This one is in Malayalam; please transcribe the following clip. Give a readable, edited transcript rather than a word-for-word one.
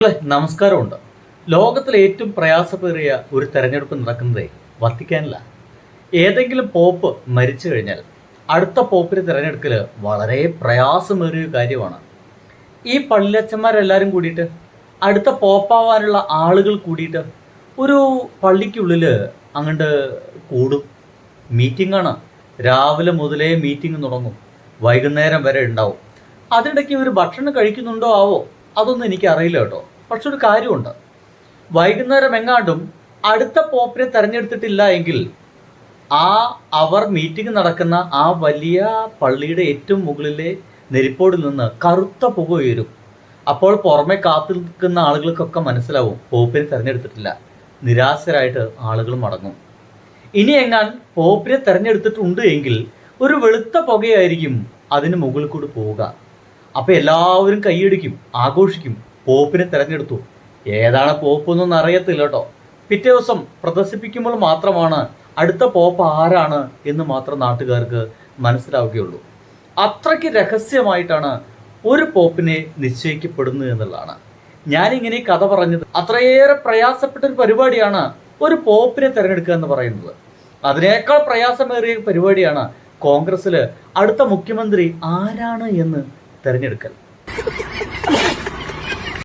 നമസ്കാരമുണ്ട്. ലോകത്തിലെ ഏറ്റവും പ്രയാസമേറിയ ഒരു തെരഞ്ഞെടുപ്പ് നടക്കുന്നത് വത്തിക്കാനിലാണ്. ഏതെങ്കിലും പോപ്പ് മരിച്ചു കഴിഞ്ഞാൽ അടുത്ത പോപ്പിനെ തിരഞ്ഞെടുക്കൽ വളരെ പ്രയാസമേറിയ കാര്യമാണ്. ഈ പള്ളിയച്ചന്മാരെല്ലാവരും കൂടിയിട്ട് അടുത്ത പോപ്പാവാനുള്ള ആളുകൾ കൂടിയിട്ട് ഒരു പള്ളിക്കുള്ളിൽ അങ്ങോട്ട് കൂടും. മീറ്റിംഗാണ്. രാവിലെ മുതലേ മീറ്റിംഗ് തുടങ്ങും, വൈകുന്നേരം വരെ ഉണ്ടാവും. അതിനിടയ്ക്ക് ഇവർ ഭക്ഷണം കഴിക്കുന്നുണ്ടോ ആവോ, അതൊന്നും എനിക്കറിയില്ല കേട്ടോ. പക്ഷെ ഒരു കാര്യമുണ്ട്, വൈകുന്നേരം എങ്ങാണ്ടും അടുത്ത പോപ്പിനെ തെരഞ്ഞെടുത്തിട്ടില്ല എങ്കിൽ അവർ മീറ്റിംഗ് നടക്കുന്ന ആ വലിയ പള്ളിയുടെ ഏറ്റവും മുകളിലെ നെരിപ്പോടിൽ നിന്ന് കറുത്ത പുക ഉയരും. അപ്പോൾ പുറമെ കാത്തു നിൽക്കുന്ന ആളുകൾക്കൊക്കെ മനസ്സിലാവും പോപ്പിനെ തെരഞ്ഞെടുത്തിട്ടില്ല. നിരാശരായിട്ട് ആളുകൾ മടങ്ങും. ഇനി എങ്ങാൻ പോപ്പിനെ തെരഞ്ഞെടുത്തിട്ടുണ്ട് എങ്കിൽ ഒരു വെളുത്ത പുകയായിരിക്കും അതിന് മുകളിൽ കൂടി പോവുക. അപ്പം എല്ലാവരും കൈയടിക്കും, ആഘോഷിക്കും, പോപ്പിനെ തിരഞ്ഞെടുത്തു. ഏതാണ് പോപ്പ് എന്നൊന്നും അറിയത്തില്ല കേട്ടോ. പിറ്റേ ദിവസം പ്രദർശിപ്പിക്കുമ്പോൾ മാത്രമാണ് അടുത്ത പോപ്പ് ആരാണ് എന്ന് മാത്രം നാട്ടുകാർക്ക് മനസ്സിലാവുകയുള്ളൂ. അത്രയ്ക്ക് രഹസ്യമായിട്ടാണ് ഒരു പോപ്പിനെ നിശ്ചയിക്കപ്പെടുന്നത് എന്നുള്ളതാണ്. ഞാനിങ്ങനെ കഥ പറഞ്ഞത് അത്രയേറെ പ്രയാസപ്പെട്ട ഒരു പരിപാടിയാണ് ഒരു പോപ്പിനെ തിരഞ്ഞെടുക്കുക എന്ന് പറയുന്നത്. അതിനേക്കാൾ പ്രയാസമേറിയ പരിപാടിയാണ് കോൺഗ്രസ്സിൽ അടുത്ത മുഖ്യമന്ത്രി ആരാണ് എന്ന് തിരഞ്ഞെടുക്കൽ.